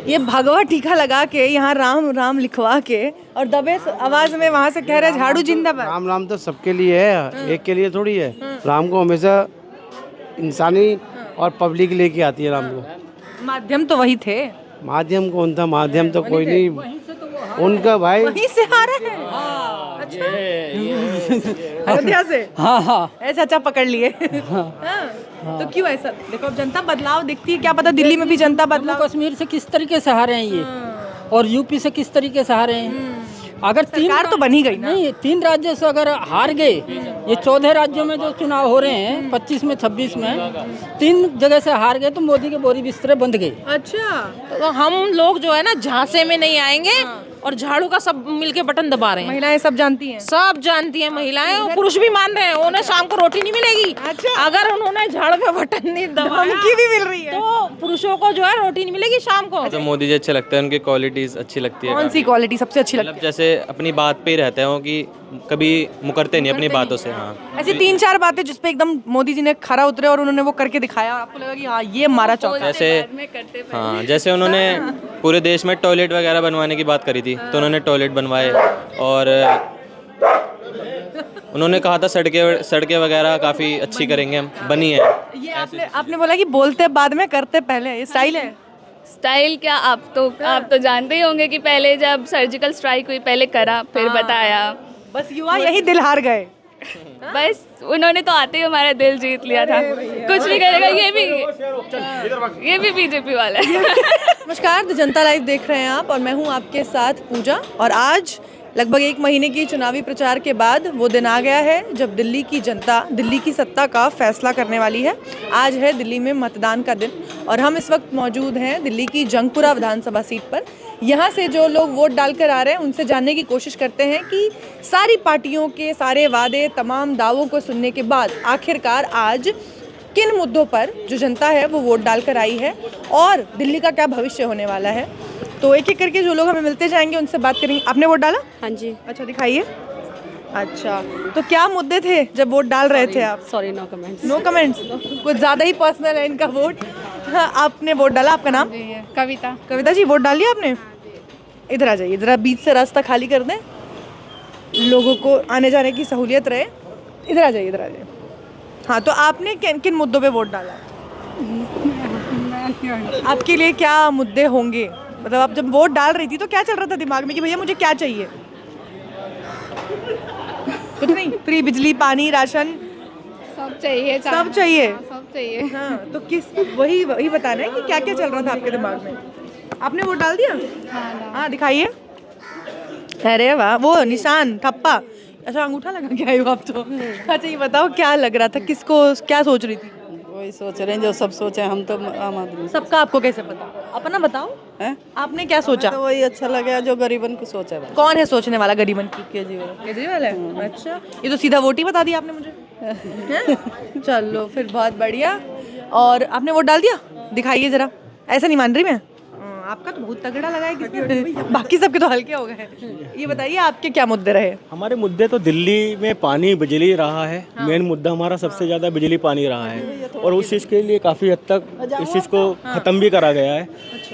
ये भगवा टीका लगा के यहाँ राम राम लिखवा के और दबे आवाज में वहाँ से कह रहे झाड़ू जिंदाबाद। राम राम तो सबके लिए है, एक के लिए थोड़ी है। राम को हमेशा इंसानी और पब्लिक लेके आती है राम को। माध्यम तो वही थे। माध्यम कौन था? माध्यम तो कोई नहीं, उनका भाई वहीं से आ रहे हैं। अयोध्या से। हाँ ऐसा अच्छा पकड़ लिए। तो क्यों ऐसा? देखो अब जनता बदलाव दिखती है, क्या पता दिल्ली में भी जनता बदलाव। कश्मीर से किस तरीके से हारे हैं ये, और यूपी से किस तरीके से हारे हैं। अगर सरकार तो बनी गई ना। नहीं, 3 राज्यों से अगर हार गए, ये 14 राज्यों में जो चुनाव हो रहे हैं 25 में 26 में 3 जगह से हार गए, तो मोदी के बोरी बिस्तरे बंद गए। अच्छा तो हम लोग जो है ना झांसे में नहीं आएंगे और झाड़ू का सब मिलके बटन दबा रहे हैं। महिलाएं सब जानती हैं, सब जानती हैं महिलाएं, और पुरुष भी मान रहे हैं। उन्हें शाम को रोटी नहीं मिलेगी। अच्छा। अगर उन्होंने झाड़ू का बटन नहीं दबाया धमकी भी मिल रही है तो पुरुषों को जो है रोटी नहीं मिलेगी शाम को। तो मोदी जी अच्छे लगते हैं, उनकी क्वालिटीज अच्छी लगती है। कौन सी क्वालिटी सबसे अच्छी लगती मतलब जैसे अपनी बात पे ही रहते हैं कि कभी मुकरते नहीं अपनी बातों से। हाँ है? ऐसी 3-4 बातें जिसपे एकदम मोदी जी ने खरा उतरे और उन्होंने वो करके दिखाया और आपको लगा कि हाँ ये मारा चौका। जैसे हाँ, जैसे उन्होंने पूरे देश में टॉयलेट वगैरह बनवाने की बात करी थी, तो उन्होंने टॉयलेट बनवाए। और उन्होंने कहा था सड़कें वगैरह काफ़ी अच्छी करेंगे हम, बनी है। ये आपने बोला कि बोलते बाद में करते पहले, ये स्टाइल है। स्टाइल क्या, आप तो जानते ही होंगे कि पहले जब सर्जिकल स्ट्राइक हुई पहले करा फिर बताया। बस युवा यही दिल हार गए। बस उन्होंने तो आते ही हमारा दिल जीत लिया था। कुछ भी करेगा, ये भी बीजेपी वाला है। नमस्कार, द जनता लाइव देख रहे हैं आप और मैं हूं आपके साथ पूजा। और आज लगभग 1 महीने की चुनावी प्रचार के बाद वो दिन आ गया है जब दिल्ली की जनता दिल्ली की सत्ता का फैसला करने वाली है। आज है दिल्ली में मतदान का दिन और हम इस वक्त मौजूद हैं दिल्ली की जंगपुरा विधानसभा सीट पर। यहाँ से जो लोग वोट डालकर आ रहे हैं उनसे जानने की कोशिश करते हैं कि सारी पार्टियों के सारे वादे, तमाम दावों को सुनने के बाद आखिरकार आज किन मुद्दों पर जो जनता है वो वोट डालकर आई है और दिल्ली का क्या भविष्य होने वाला है। तो एक एक करके जो लोग हमें मिलते जाएंगे उनसे बात करेंगे। आपने वोट डाला? हाँ जी। अच्छा दिखाइए। अच्छा तो क्या मुद्दे थे जब वोट डाल रहे थे आप? Sorry, no comments. No comments, कुछ ज़्यादा ही पर्सनल है इनका वोट। हाँ, आपने वोट डाला, आपका नाम? कविता। कविता जी वोट डाल लिया आपने? इधर आ जाइए, ज़रा बीच से रास्ता खाली कर दें, लोगों को आने जाने की सहूलियत रहे। इधर आ जाइए, इधर आ जाइए। हाँ तो आपने किन किन मुद्दों पे वोट डाला? आपके लिए क्या मुद्दे होंगे? मतलब आप जब वोट डाल रही थी तो क्या चल रहा था दिमाग में कि भैया मुझे क्या चाहिए? कुछ नहीं, फ्री बिजली, पानी, राशन सब चाहिए। सब चाहिए। सब चाहिए। हाँ तो किस वही बताना है कि क्या क्या चल रहा था आपके दिमाग में। आपने वोट डाल दिया? हाँ दिखाइए। अरे वाह, वो निशान ठप्पा। अच्छा अंगूठा लगा के आई हो आप तो। अच्छा ये बताओ क्या लग रहा था, किसको क्या सोच रही थी? वही सोच रहे हैं जो सब सोचे, हम तो आम आदमी। सबका आपको कैसे पता? अपना बताओ हैं? आपने क्या सोचा? तो वही अच्छा लगा जो गरीबन को सोचा। कौन है सोचने वाला गरीबन की? केजरीवाल है। अच्छा ये तो सीधा वोट ही बता दिया आपने मुझे। हैं? चलो फिर बहुत बढ़िया। और आपने वोट डाल दिया? दिखाइए जरा। ऐसा नहीं मान रही मैं। आपका तो बहुत तगड़ा लगा है किसने? बाकी सबके तो हल्के हो गए। ये बताइए आपके क्या मुद्दे रहे? हमारे मुद्दे तो दिल्ली में पानी बिजली रहा है। मेन मुद्दा हमारा सबसे ज़्यादा बिजली पानी रहा है और उस चीज़ के लिए काफ़ी हद तक इस चीज़ को ख़त्म भी करा गया है।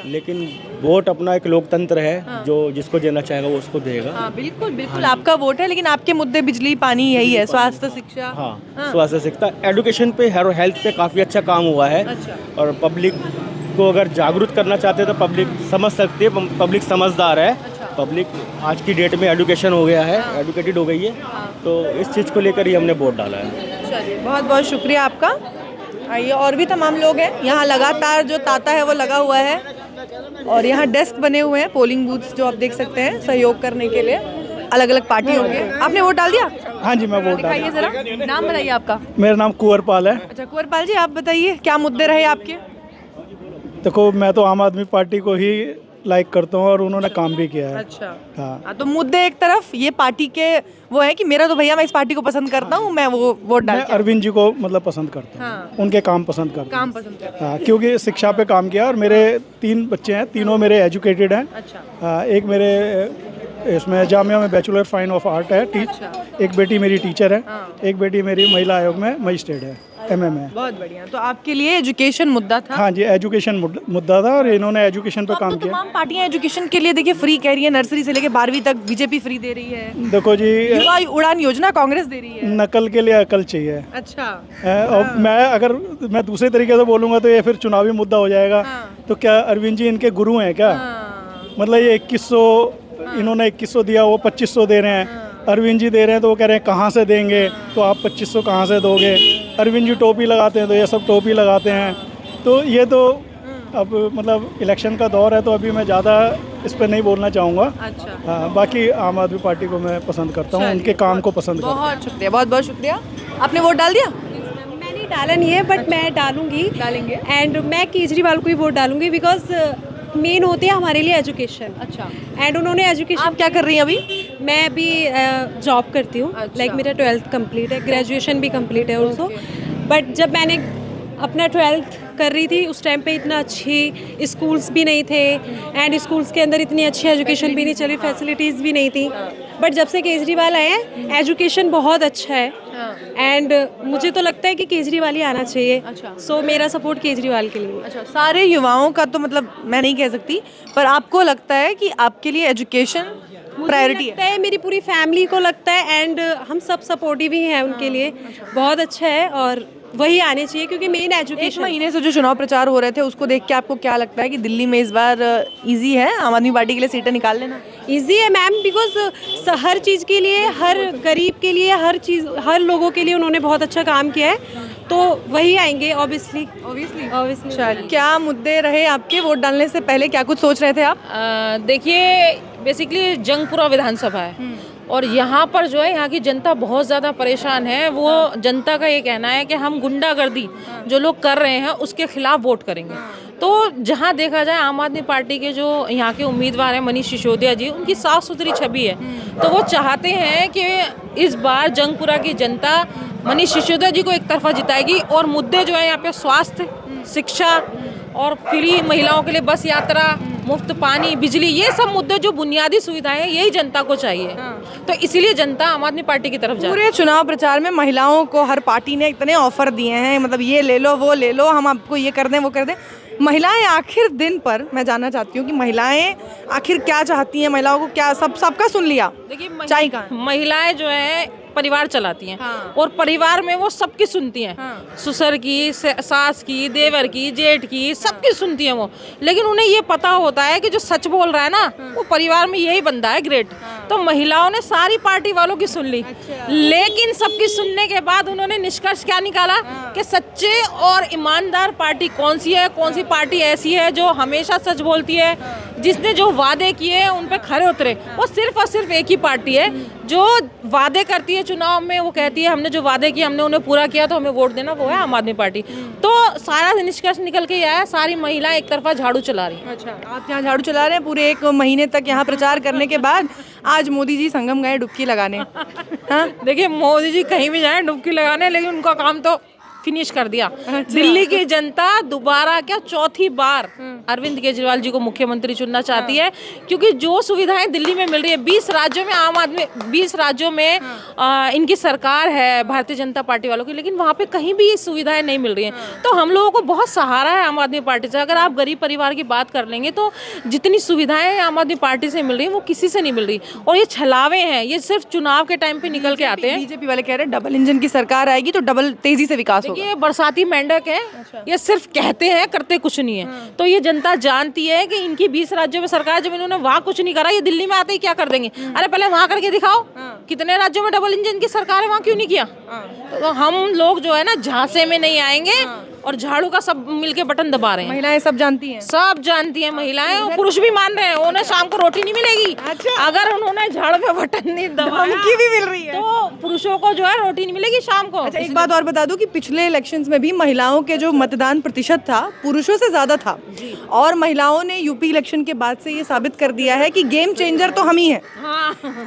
लेकिन वोट अपना एक लोकतंत्र है, जो जिसको देना चाहेगा वो उसको देगा। हाँ बिल्कुल बिल्कुल आपका वोट है, लेकिन आपके मुद्दे बिजली पानी यही है, स्वास्थ्य शिक्षा। हाँ स्वास्थ्य शिक्षा, एजुकेशन पे, हेल्थ पे काफ़ी अच्छा काम हुआ है। और पब्लिक को अगर जागरूक करना चाहते हैं तो पब्लिक समझ सकती है, पब्लिक समझदार है। पब्लिक आज की डेट में एजुकेशन हो गया है, एजुकेटेड हो गई है। तो इस चीज़ को लेकर ही हमने वोट डाला है। चलिए बहुत बहुत शुक्रिया आपका। आइए, और भी तमाम लोग हैं यहाँ। लगातार जो तांता है वो लगा हुआ है और यहाँ डेस्क बने हुए हैं, पोलिंग बूथ्स जो आप देख सकते हैं सहयोग करने के लिए अलग अलग पार्टियों के। आपने वोट डाल दिया? हाँ जी मैं वोट डाल दिखाइए जरा। नाम बताइए आपका? मेरा नाम कुंवरपाल है। अच्छा कुंवरपाल जी, आप बताइए क्या मुद्दे रहे आपके? देखो मैं तो आम आदमी पार्टी को ही लाइक करता हूँ और उन्होंने काम भी किया है। अच्छा हाँ। तो मुद्दे एक तरफ, ये पार्टी के वो है कि मेरा तो भैया मैं इस पार्टी को पसंद करता हूँ, मैं वो वोट डाल। मैं अरविंद जी को मतलब पसंद करता हूँ। हाँ। उनके काम पसंद करता हूँ। काम पसंद करता हाँ, क्योंकि शिक्षा पे काम किया और मेरे 3 बच्चे हैं, तीनों मेरे एजुकेटेड हैं। अच्छा। एक मेरे इसमें जामिया में बैचलर फाइन ऑफ आर्ट है, एक बेटी मेरी टीचर है, एक बेटी मेरी महिला आयोग में मजिस्ट्रेट है। एमएम है। बहुत बढ़िया। तो आपके लिए एजुकेशन मुद्दा था? हाँ जी, एजुकेशन मुद्दा था और इन्होंने एजुकेशन पर तो काम अब तो किया। तमाम पार्टियां एजुकेशन के लिए देखिए फ्री कह रही है, नर्सरी से लेके 12वीं तक बीजेपी फ्री दे रही है। देखो जी, युवा उड़ान योजना कांग्रेस दे रही है। नकल के लिए अकल चाहिए। अच्छा। और मैं दूसरे तरीके से बोलूँगा तो ये फिर चुनावी मुद्दा हो जाएगा। तो क्या अरविंद जी इनके गुरु हैं क्या? मतलब ये 2100 इन्होंने 2100 दिया, वो 2500 दे रहे हैं। अरविंद जी दे रहे हैं तो वो कह रहे हैं कहाँ से देंगे, तो आप 2500 कहाँ से दोगे? अरविंद जी टोपी लगाते हैं तो ये सब टोपी लगाते हैं। तो ये तो अब मतलब इलेक्शन का दौर है तो अभी मैं ज़्यादा इस पर नहीं बोलना चाहूँगा। अच्छा। हाँ, बाकी आम आदमी पार्टी को मैं पसंद करता हूँ, उनके काम को पसंद करता हूँ। बहुत शुक्रिया, बहुत बहुत शुक्रिया। आपने वोट डाल दिया? मैंने डाला नहीं है बट मैं डालेंगे एंड मैं केजरीवाल को ही वोट डालूंगी बिकॉज मेन होती है हमारे लिए एजुकेशन। अच्छा। एंड उन्होंने एजुकेशन। आप क्या कर रही हैं अभी? मैं अभी जॉब करती हूँ। अच्छा। लाइक मेरा 12th कंप्लीट है, ग्रेजुएशन भी कंप्लीट है ऑल्सो। बट जब मैंने अपना 12th कर रही थी उस टाइम पे इतना अच्छी स्कूल्स भी नहीं थे एंड स्कूल्स के अंदर इतनी अच्छी एजुकेशन भी नहीं चली, फैसिलिटीज़ भी नहीं थी। बट जब से केजरीवाल आए हैं एजुकेशन बहुत अच्छा है एंड मुझे तो लगता है कि केजरीवाल ही आना चाहिए। अच्छा। सो मेरा सपोर्ट केजरीवाल के लिए। अच्छा, सारे युवाओं का तो मतलब मैं नहीं कह सकती, पर आपको लगता है कि आपके लिए एजुकेशन प्रायोरिटी लगता है, मेरी पूरी फैमिली को लगता है एंड हम सब सपोर्टिव ही हैं उनके लिए। बहुत अच्छा है और वही आने चाहिए क्योंकि मेन एक एजुकेशन। महीने से जो चुनाव प्रचार हो रहे थे उसको देख के आपको क्या लगता है कि दिल्ली में इस बार इजी है आम आदमी पार्टी के लिए सीटें निकाल लेना? ईजी है मैम बिकॉज हर चीज़ के लिए, हर गरीब के लिए, हर चीज़, हर लोगों के लिए उन्होंने बहुत अच्छा काम किया है तो वही आएंगे ऑब्वियसली। चल, क्या मुद्दे रहे आपके वोट डालने से पहले, क्या कुछ सोच रहे थे आप? देखिए बेसिकली जंगपुरा विधानसभा है और यहाँ पर जो है यहाँ की जनता बहुत ज़्यादा परेशान है। वो जनता का ये कहना है कि हम गुंडागर्दी जो लोग कर रहे हैं उसके खिलाफ वोट करेंगे। तो जहाँ देखा जाए आम आदमी पार्टी के जो यहाँ के उम्मीदवार हैं मनीष सिसोदिया जी, उनकी साफ सुथरी छवि है। तो वो चाहते हैं कि इस बार जंगपुरा की जनता मनीष सिसोदिया जी को एक तरफा जिताएगी और मुद्दे जो है यहाँ पे स्वास्थ्य, शिक्षा और फ्री महिलाओं के लिए बस यात्रा, मुफ्त पानी, बिजली, ये सब मुद्दे जो बुनियादी सुविधाएं हैं यही जनता को चाहिए। तो इसीलिए जनता आम आदमी पार्टी की तरफ जा रही है। पूरे चुनाव प्रचार में महिलाओं को हर पार्टी ने इतने ऑफर दिए हैं, मतलब ये ले लो वो ले लो, हम आपको ये कर दें वो कर दें। महिलाएं आखिर दिन पर, मैं जानना चाहती हूँ कि महिलाएं आखिर क्या चाहती हैं, महिलाओं को क्या, सबका सुन लिया? देखिए चाहिए कहाँ? महिलाएं जो है परिवार चलाती हैं। हाँ। और परिवार में वो सबकी सुनती हैं। हाँ। ससुर की, सास की, देवर की, जेठ की, सबकी सुनती हैं वो। लेकिन उन्हें ये पता होता है कि जो सच बोल रहा है ना वो परिवार में यही बंदा है ग्रेट। तो महिलाओं ने सारी पार्टी वालों की सुन ली। अच्छा। लेकिन सबकी सुनने के बाद उन्होंने निष्कर्ष क्या निकाला कि सच्चे और ईमानदार पार्टी कौन सी है, कौन सी पार्टी ऐसी है जो हमेशा सच बोलती है, जिसने जो वादे किए उन पे खरे उतरे। वो सिर्फ और सिर्फ एक ही पार्टी है जो वादे करती है चुनाव में, वो कहती है हमने जो वादे किए हमने उन्हें पूरा किया तो हमें वोट देना, वो है आम आदमी पार्टी। तो सारा निष्कर्ष निकल के आया, सारी महिलाएं एक तरफा झाड़ू चला रही हैं। अच्छा, आप यहाँ झाड़ू चला रहे हैं पूरे 1 महीने तक यहाँ प्रचार करने के बाद। आज मोदी जी संगम गए डुबकी लगाने। हाँ, देखिए मोदी जी कहीं भी जाएं डुबकी लगाने, लेकिन उनका काम तो फिनिश कर दिया। दिल्ली की जनता दोबारा क्या चौथी बार अरविंद केजरीवाल जी को मुख्यमंत्री चुनना चाहती है, क्योंकि जो सुविधाएं दिल्ली में मिल रही है, 20 राज्यों में आम आदमी 20 राज्यों में इनकी सरकार है भारतीय जनता पार्टी वालों की, लेकिन वहाँ पे कहीं भी ये सुविधाएं नहीं मिल रही हैं। तो हम लोगों को बहुत सहारा है आम आदमी पार्टी से। अगर आप गरीब परिवार की बात कर लेंगे तो जितनी सुविधाएं आम आदमी पार्टी से मिल रही है वो किसी से नहीं मिल रही। और ये छलावे हैं, ये सिर्फ चुनाव के टाइम पे निकल के आते हैं। बीजेपी वाले कह रहे हैं डबल इंजन की सरकार आएगी तो डबल तेजी से विकास होगा। ये बरसाती मेंढक है। ये सिर्फ कहते हैं, करते कुछ नहीं है। तो ये जनता जानती है कि इनकी 20 राज्यों में सरकार, जब इन्होंने वहाँ कुछ नहीं करा, ये दिल्ली में आते ही क्या कर देंगे। अरे पहले वहाँ करके दिखाओ, कितने राज्यों में डबल इंजन की सरकार है, वहाँ क्यों नहीं किया। तो हम लोग जो है ना झांसे में नहीं आएंगे और झाड़ू का सब मिलके बटन दबा रहे हैं। महिलाएं सब जानती हैं, सब जानती हैं महिलाएं, और पुरुष भी मान रहे हैं। उन्हें शाम को रोटी नहीं मिलेगी। अच्छा। अगर उन्होंने झाड़ू पे बटन नहीं दबाया, धमकी भी मिल रही है, तो पुरुषों को जो है रोटी नहीं मिलेगी शाम को। अच्छा, एक बात और बता दूं कि पिछले इलेक्शंस में भी महिलाओं के जो मतदान प्रतिशत था पुरुषों से ज्यादा था, और महिलाओं ने यूपी इलेक्शन के बाद से ये साबित कर दिया है कि गेम चेंजर तो हम ही हैं।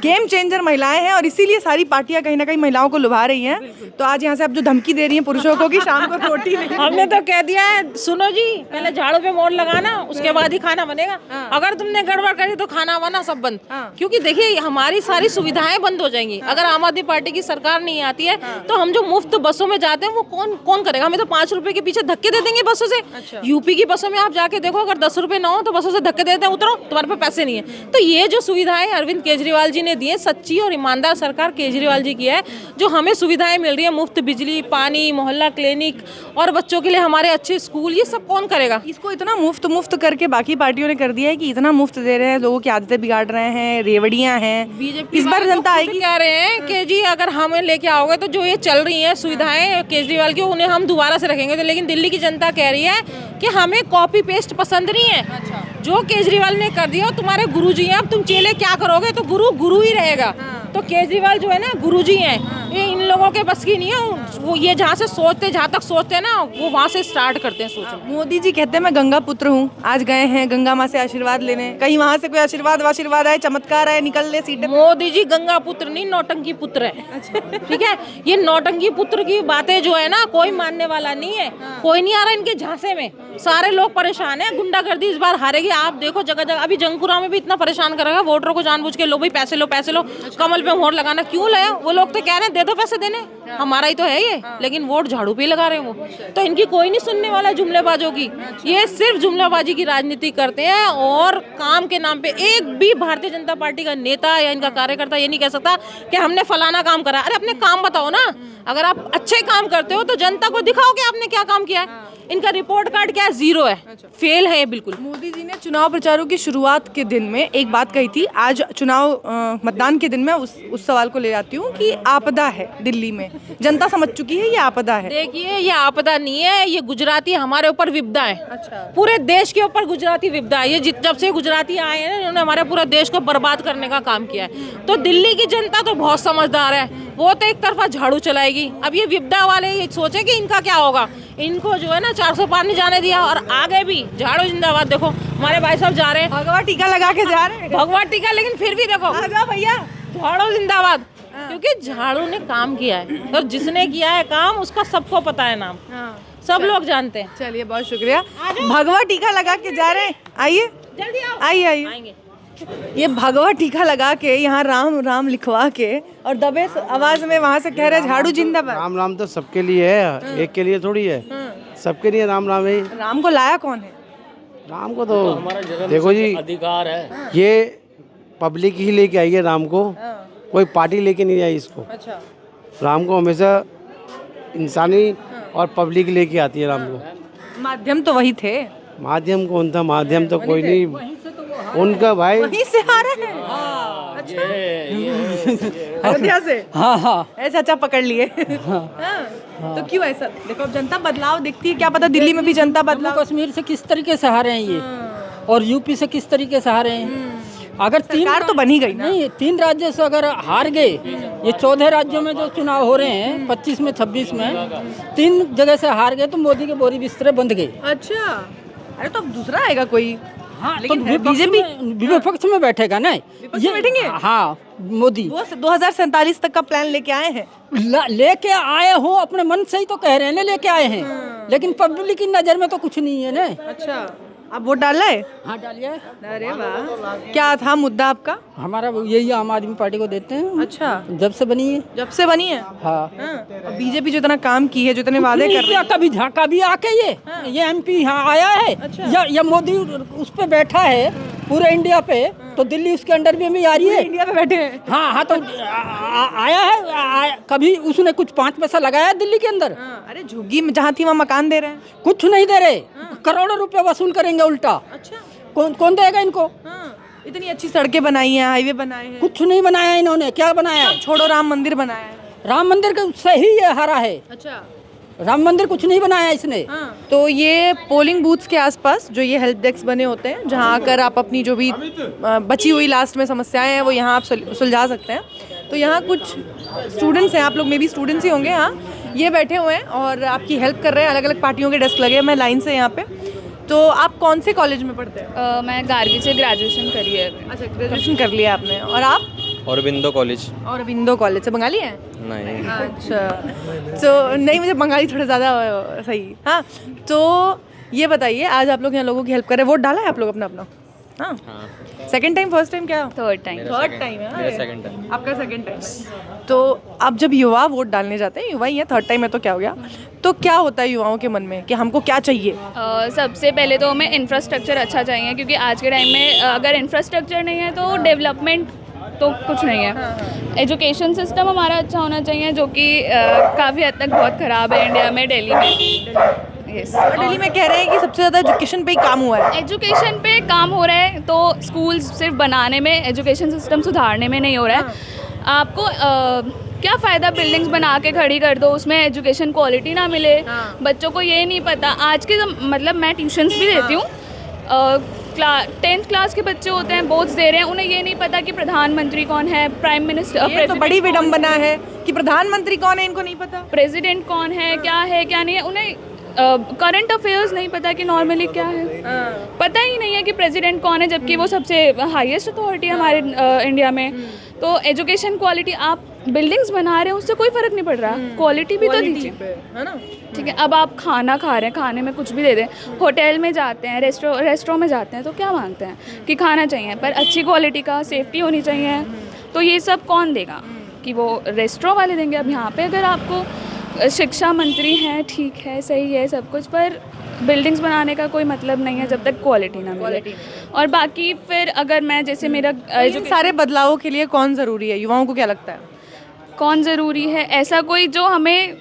गेम चेंजर महिलाएं हैं, और इसीलिए सारी पार्टियां कहीं ना कहीं महिलाओं को लुभा रही हैं। तो आज यहाँ से आप जो धमकी दे रही हैं पुरुषों को कि शाम को रोटी नहीं, हमने तो कह दिया है, सुनो जी, पहले झाड़ू पे मोड़ लगाना, उसके बाद ही खाना बनेगा। अगर तुमने गड़बड़ करी तो खाना वाना सब बंद। क्योंकि देखिए हमारी सारी सुविधाएं बंद हो जाएंगी अगर आम आदमी पार्टी की सरकार नहीं आती है। तो हम जो मुफ्त बसों में जाते हैं वो कौन करेगा? हमें तो 5 रुपए के पीछे धक्के दे देंगे बसों से। यूपी की बसों में आप जाके देखो, अगर 10 रुपए ना हो तो बसों से धक्के देते हैं, उतरो, तुम्हारे पे पैसे नहीं है। तो ये जो सुविधाएं अरविंद केजरीवाल जी ने दी है, सच्ची और ईमानदार सरकार केजरीवाल जी की है। जो हमें सुविधाएं मिल रही है, मुफ्त बिजली, पानी, मोहल्ला क्लिनिक और बच्चों के लिए हमारे अच्छे स्कूल, ये सब कौन करेगा? इसको इतना मुफ्त करके बाकी पार्टियों ने कर दिया है कि इतना मुफ्त दे रहे हैं, लोगों की आदतें बिगाड़ रहे हैं, रेवड़ियां हैं। बीजेपी इस बार जनता आएगी। कह रहे हैं कि जी अगर हमें लेके आओगे तो जो ये चल रही है सुविधाएं केजरीवाल की, उन्हें हम दोबारा से रखेंगे। तो लेकिन दिल्ली की जनता कह रही है कि हमें कॉपी पेस्ट पसंद नहीं है। जो केजरीवाल ने कर दिया, तुम्हारे गुरुजी हैं, अब तुम चेले क्या करोगे? तो गुरु ही रहेगा। तो केजरीवाल जो है ना, गुरुजी हैं, ये इन लोगों के बस की नहीं है। वो ये जहाँ से सोचते, जहाँ तक सोचते हैं ना, वो वहाँ से स्टार्ट करते हैं सोचना। मोदी जी कहते हैं मैं गंगा पुत्र हूँ, आज गए हैं गंगा माँ से आशीर्वाद लेने, कहीं वहाँ से कोई आशीर्वाद आए, चमत्कार आए, निकल ले सीटें। मोदी जी गंगा पुत्र नहीं, नौटंकी पुत्र है। ठीक है, ये नौटंकी पुत्र की बातें जो है ना, कोई मानने वाला नहीं है। कोई नहीं आ रहा इनके झांसे में, सारे लोग परेशान है। गुंडागर्दी इस बार हारेगी। आप देखो जगह जगह, अभी जंगपुरा में भी इतना परेशान करेगा वोटरों को, जानबूझ के लो भाई पैसे लो, कमल पे मोहर लगाना क्यों लाया? वो लोग तो कह रहे हैं दे दो पैसे देने, हमारा ही तो है ये, लेकिन वोट झाड़ू पे लगा रहे हैं वो। तो इनकी कोई नहीं सुनने वाला जुमलेबाजों की। ये सिर्फ जुमलाबाजी की राजनीति करते हैं और काम के नाम पे एक भी भारतीय जनता पार्टी का नेता या इनका कार्यकर्ता ये नहीं कह सकता कि हमने फलाना काम करा। अरे अपने काम बताओ ना। अगर आप अच्छे काम करते हो तो जनता को दिखाओ कि आपने क्या काम किया है। इनका रिपोर्ट कार्ड क्या है? 0 है। फेल है ये बिल्कुल। मोदी जी ने चुनाव प्रचारों की शुरुआत के दिन में एक बात कही थी। आज चुनाव मतदान के दिन में उस सवाल को ले आती हूँ कि आपदा है दिल्ली में, जनता समझ चुकी है ये आपदा है। देखिए ये आपदा नहीं है, ये गुजराती हमारे ऊपर विपदा है। अच्छा। पूरे देश के ऊपर गुजराती विपदा है। ये जब से गुजराती आए हैं इन्होंने हमारे पूरे देश को बर्बाद करने का काम किया है। तो दिल्ली की जनता तो बहुत समझदार है, वो तो एक तरफा झाड़ू चलाएगी। अब ये विपदा वाले ये सोचे कि इनका क्या होगा। इनको जो है ना 400 पार नहीं जाने दिया और आगे भी झाड़ू जिंदाबाद। देखो हमारे भाई साहब जा रहे हैं, भगवा टीका लगा के जा रहे हैं। भगवा टीका, लेकिन फिर भी देखो भैया झाड़ू जिंदाबाद। क्योंकि झाड़ू ने काम किया है और जिसने किया है काम उसका सबको पता है नाम, सब लोग जानते हैं। चलिए बहुत शुक्रिया। भगवा टीका लगा के जा रहे हैं, आइए जल्दी आओ, आइए आएंगे। ये भगवा टीका लगा के यहाँ राम राम लिखवा के और दबे आवाज में वहाँ से कह रहे झाड़ू जिंदाबाद। राम राम तो सबके लिए है, एक के लिए थोड़ी है, सबके लिए राम राम है। राम को लाया कौन है? राम को तो देखो जी अधिकार है, ये पब्लिक ही लेके आई है राम को, कोई पार्टी लेके नहीं आई इसको। अच्छा। राम को हमेशा इंसानी और पब्लिक लेके आती है राम को। माध्यम तो वही थे। माध्यम कौन था? माध्यम तो कोई नहीं, उनका भाई वहीं से आ रहे हैं। अच्छा। अयोध्या से। हाँ ऐसा अच्छा पकड़ लिए। तो क्यों ऐसा? देखो अब जनता बदलाव दिखती है, क्या पता दिल्ली में भी जनता बदलाव। कश्मीर से किस तरीके से हारे हैं ये, और यूपी से किस तरीके से हारे हैं। अगर सरकार तो बनी गई ना। नहीं, 3 राज्य से अगर हार गए, ये 14 राज्यों में जो चुनाव हो रहे हैं 25 में 26 में 3 जगह से हार गए, तो मोदी के बोरी बिस्तरे बंद गए। अच्छा। अरे तो अब दूसरा आएगा कोई। हाँ, लेकिन तो बीजेपी विपक्ष में बैठेगा ना, ये बैठेंगे। हाँ, मोदी वो 2047 तक का प्लान लेके आए हैं। लेके आए हो, अपने मन से ही तो कह रहे हैं ना लेके आए हैं, लेकिन पब्लिक की नजर में तो कुछ नहीं है ना। अच्छा, अब वोट डाला है? हाँ डालिए। अरे वाह, क्या था मुद्दा आपका? हमारा यही आम आदमी पार्टी को देते हैं। अच्छा, जब से बनी है। जब से बनी है। हाँ। बीजेपी जो इतना काम की है, जो इतने वादे कर रही है, कभी झाका भी आके ये एमपी यहाँ आया है। अच्छा। या मोदी उस पे बैठा है पूरे इंडिया पे, तो दिल्ली उसके अंडर में भी आ रही है। इंडिया पे बैठे हैं। हाँ, तो आया है। कभी उसने कुछ 5 पैसा लगाया दिल्ली के अंदर? अरे झुग्गी में जहाँ थी वहाँ मकान दे रहे हैं। कुछ नहीं दे रहे, करोड़ों रुपए वसूल करेंगे उल्टा। अच्छा। कौन देगा इनको? इतनी अच्छी सड़कें बनाई हैं, हाईवे बनाए हैं। कुछ नहीं बनाया इन्होंने। क्या बनाया? छोड़ो, राम मंदिर बनाया है। राम मंदिर का सही है, हारा है। अच्छा। राम मंदिर कुछ नहीं बनाया इसने। तो ये पोलिंग बूथ्स के आसपास जो ये हेल्प डेस्क बने होते हैं, जहाँ आकर आप अपनी जो भी बची हुई लास्ट में समस्याएं हैं वो यहाँ आप सुलझा सकते हैं। तो यहाँ कुछ स्टूडेंट्स हैं, आप लोग में भी स्टूडेंट्स ही होंगे। यहाँ ये बैठे हुए हैं और आपकी हेल्प कर रहे हैं। अलग अलग पार्टियों के डेस्क लगे हैं, मैं लाइन से यहाँ पे। तो आप कौन से कॉलेज में पढ़ते हैं? मैं गार्गी से ग्रेजुएशन करी है। अच्छा, ग्रेजुएशन कर लिया आपने। और आप? औरबिंदो कॉलेज। औरबिंदो कॉलेज से। बंगाली है? नहीं। अच्छा, तो नहीं, मुझे बंगाली थोड़ा ज़्यादा सही। हाँ, तो ये बताइए, आज आप लोग यहाँ लोगों की हेल्प कर रहे हैं, वोट डाला है आप लोग अपना? हाँ। सेकंड टाइम, फर्स्ट टाइम, क्या? Third time. थर्ड टाइम है? मेरा सेकंड टाइम। आपका सेकंड टाइम है। तो अब जब युवा वोट डालने जाते हैं, युवा ही है, थर्ड टाइम है तो क्या हो गया, तो क्या होता है युवाओं के मन में कि हमको क्या चाहिए? सबसे पहले तो हमें इंफ्रास्ट्रक्चर अच्छा चाहिए, क्योंकि आज के टाइम में अगर इंफ्रास्ट्रक्चर नहीं है तो डेवलपमेंट तो कुछ नहीं है। एजुकेशन सिस्टम हमारा अच्छा होना चाहिए, जो कि काफ़ी हद तक बहुत ख़राब है इंडिया में, दिल्ली में। Yes. और दिल्ली में कह रहे हैं कि सबसे ज़्यादा एजुकेशन पे ही काम हुआ है। एजुकेशन पे काम हो रहा है, तो स्कूल सिर्फ बनाने में, एजुकेशन सिस्टम सुधारने में नहीं हो रहा है। आपको क्या फ़ायदा बिल्डिंग्स बना के खड़ी कर दो, उसमें एजुकेशन क्वालिटी ना मिले। बच्चों को ये नहीं पता। आज के मतलब मैं ट्यूशन्स भी देती हूँ, 10th क्लास के बच्चे होते हैं, बोर्ड्स दे रहे हैं, उन्हें ये नहीं पता कि प्रधानमंत्री कौन है, प्राइम मिनिस्टर। ये तो बड़ी विडम्बना है कि प्रधानमंत्री कौन है, इनको नहीं पता। प्रेसिडेंट कौन है क्या नहीं है, उन्हें करंट अफेयर्स नहीं पता कि नॉर्मली क्या है। पता ही नहीं है कि प्रेसिडेंट कौन है, जबकि वो सबसे हाईएस्ट अथॉरिटी है हमारे इंडिया में। तो एजुकेशन क्वालिटी, आप बिल्डिंग्स बना रहे हैं उससे कोई फ़र्क नहीं पड़ रहा, क्वालिटी भी तो दीजिए, है ना? ठीक है, अब आप खाना खा रहे हैं, खाने में कुछ भी दे दें, होटल में जाते हैं, रेस्टोरेंट में जाते हैं, तो क्या मांगते हैं कि खाना चाहिए, पर अच्छी क्वालिटी का, सेफ्टी होनी चाहिए। तो ये सब कौन देगा? कि वो रेस्टोरेंट वाले देंगे। अब यहाँ पे अगर आपको शिक्षा मंत्री हैं, ठीक है, सही है सब कुछ, पर बिल्डिंग्स बनाने का कोई मतलब नहीं है जब तक क्वालिटी ना मिले। और बाकी फिर अगर मैं जैसे मेरा सारे बदलावों के लिए कौन ज़रूरी है, युवाओं को क्या लगता है? कौन ज़रूरी है? ऐसा कोई जो हमें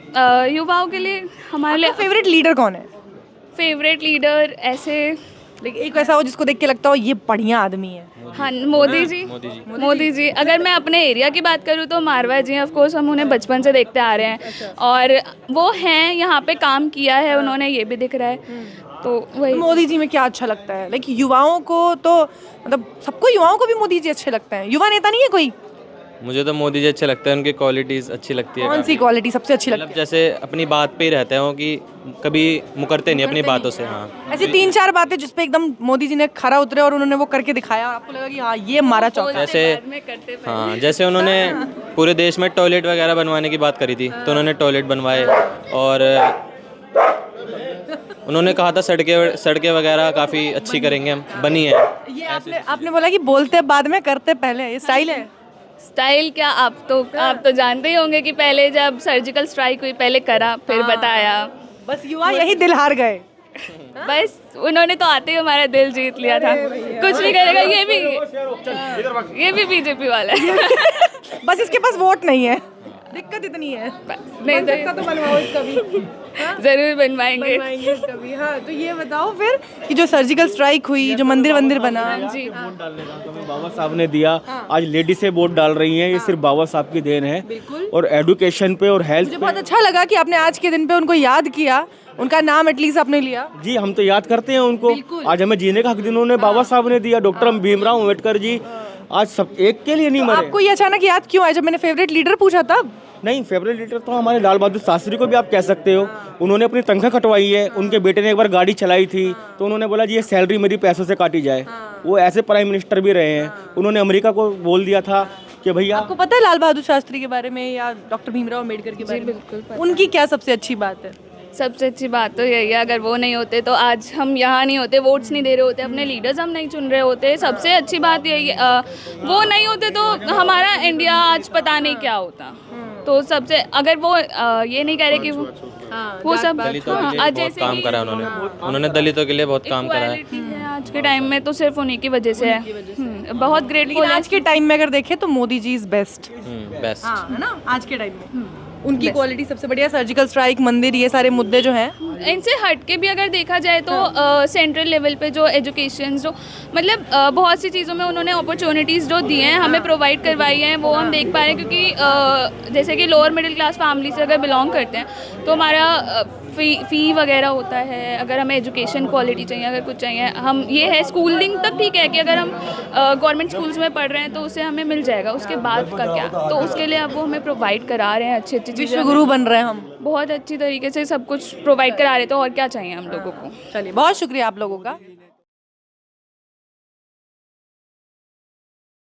युवाओं के लिए, हमारे लिए फेवरेट लीडर कौन है? फेवरेट लीडर ऐसे एक ऐसा हो जिसको देख के लगता हो ये बढ़िया आदमी है। हाँ, मोदी जी। अगर मैं अपने एरिया की बात करूँ तो मारवा जी, ऑफ कोर्स हम उन्हें बचपन से देखते आ रहे हैं। और वो हैं, यहाँ पे काम किया है उन्होंने, ये भी दिख रहा है। तो वही मोदी जी में क्या अच्छा लगता है? लाइक युवाओं को तो मतलब सबको, युवाओं को भी मोदी जी अच्छे लगते हैं। युवा नेता नहीं है कोई? मुझे तो मोदी जी अच्छे लगते हैं, उनकी क्वालिटीज़ अच्छी लगती है। कौन सी क्वालिटी सबसे अच्छी लगती है? मतलब जैसे अपनी बात पे ही रहते हैं कि कभी मुकरते नहीं अपनी बातों से। हाँ, ऐसी 3-4 बातें जिस पे एकदम मोदी जी ने खरा उतरे और उन्होंने वो करके दिखाया और आपको लगा कि हाँ ये मारा चौका। जैसे उन्होंने पूरे देश में टॉयलेट वगैरह बनवाने की बात करी थी, तो उन्होंने टॉयलेट बनवाए। और उन्होंने कहा था सड़कें वगैरह काफ़ी अच्छी करेंगे, बनी है। ये आपने बोला कि बोलते बाद में करते पहले, ये स्टाइल है? स्टाइल क्या, आप तो जानते ही होंगे कि पहले जब सर्जिकल स्ट्राइक हुई, पहले करा फिर बताया। बस युवा यही दिल हार गए। बस उन्होंने तो आते ही हमारा दिल जीत लिया था। कुछ नहीं करेगा, ये भी बीजेपी वाला है। बस इसके पास वोट नहीं है, दिक्कत इतनी है। नहीं तो बनवाओ इसका भी। जरूर बनवाएंगे इसका भी। हाँ, तो ये बताओ फिर कि जो सर्जिकल स्ट्राइक हुई, जो मंदिर बना, जी, वोट डालने का तो हमें बाबा साहब ने दिया। आज लेडीज से वोट डाल रही हैं, ये सिर्फ बाबा साहब की देन है। और एजुकेशन पे और हेल्थ मुझे बहुत अच्छा लगा कि आपने आज के दिन पे उनको याद किया, उनका नाम एटलीस्ट आपने लिया। जी, हम तो याद करते हैं उनको। आज हमें जीने का हक जिन्होंने बाबा साहब ने दिया, डॉक्टर भीमराव अम्बेडकर जी, आज सब एक के लिए नहीं मरे। आपको ये अचानक याद क्यों आया? जब मैंने फेवरेट लीडर पूछा तब? नहीं, फेवरेट लीडर तो हमारे लाल बहादुर शास्त्री को भी आप कह सकते हो। उन्होंने अपनी तनख्वाह कटवाई है। उनके बेटे ने एक बार गाड़ी चलाई थी तो उन्होंने बोला जी ये सैलरी मेरी पैसों से काटी जाए। वो ऐसे प्राइम मिनिस्टर भी रहे हैं। उन्होंने अमेरिका को बोल दिया था कि भैया, आपको पता है लाल बहादुर शास्त्री के बारे में या डॉक्टर भीमराव अम्बेडकर के बारे में? बिल्कुल। उनकी क्या सबसे अच्छी बात है? सबसे अच्छी बात तो यही है, अगर वो नहीं होते तो आज हम यहाँ नहीं होते, वोट्स नहीं दे रहे होते, अपने लीडर्स हम नहीं चुन रहे होते। सबसे अच्छी बात यही है, वो नहीं होते तो हमारा इंडिया आज पता नहीं क्या होता। तो सबसे, अगर वो ये नहीं कह रहे कि वो सब दलितों के लिए बहुत काम करा उन्होंने दलितों के लिए बहुत काम करा है। आज के टाइम में तो सिर्फ उन्हीं की वजह से है। बहुत ग्रेटफुल। आज के टाइम में अगर देखें तो मोदी जी इज बेस्ट, है ना? आज के टाइम में उनकी क्वालिटी सबसे बढ़िया। सर्जिकल स्ट्राइक, मंदिर, ये सारे मुद्दे जो हैं, इनसे हट के भी अगर देखा जाए तो सेंट्रल लेवल पे जो एजुकेशन, जो मतलब बहुत सी चीज़ों में उन्होंने अपॉर्चुनिटीज़ जो दी हैं, हमें प्रोवाइड करवाई हैं, वो हम देख पा रहे हैं। क्योंकि जैसे कि लोअर मिडिल क्लास फैमिली से अगर बिलोंग करते हैं तो हमारा फ़ी वगैरह होता है। अगर हमें एजुकेशन क्वालिटी चाहिए, अगर कुछ चाहिए, हम ये है स्कूलिंग तक ठीक है कि अगर हम गवर्नमेंट स्कूल्स में पढ़ रहे हैं तो उसे हमें मिल जाएगा। उसके बाद का क्या, तो उसके लिए अब वो हमें प्रोवाइड करा रहे हैं अच्छी चीज़ें। विश्व बन रहे हैं हम, बहुत अच्छी तरीके से सब कुछ प्रोवाइड करा रहे, तो और क्या चाहिए हम लोगों को। चलिए, बहुत शुक्रिया आप लोगों का।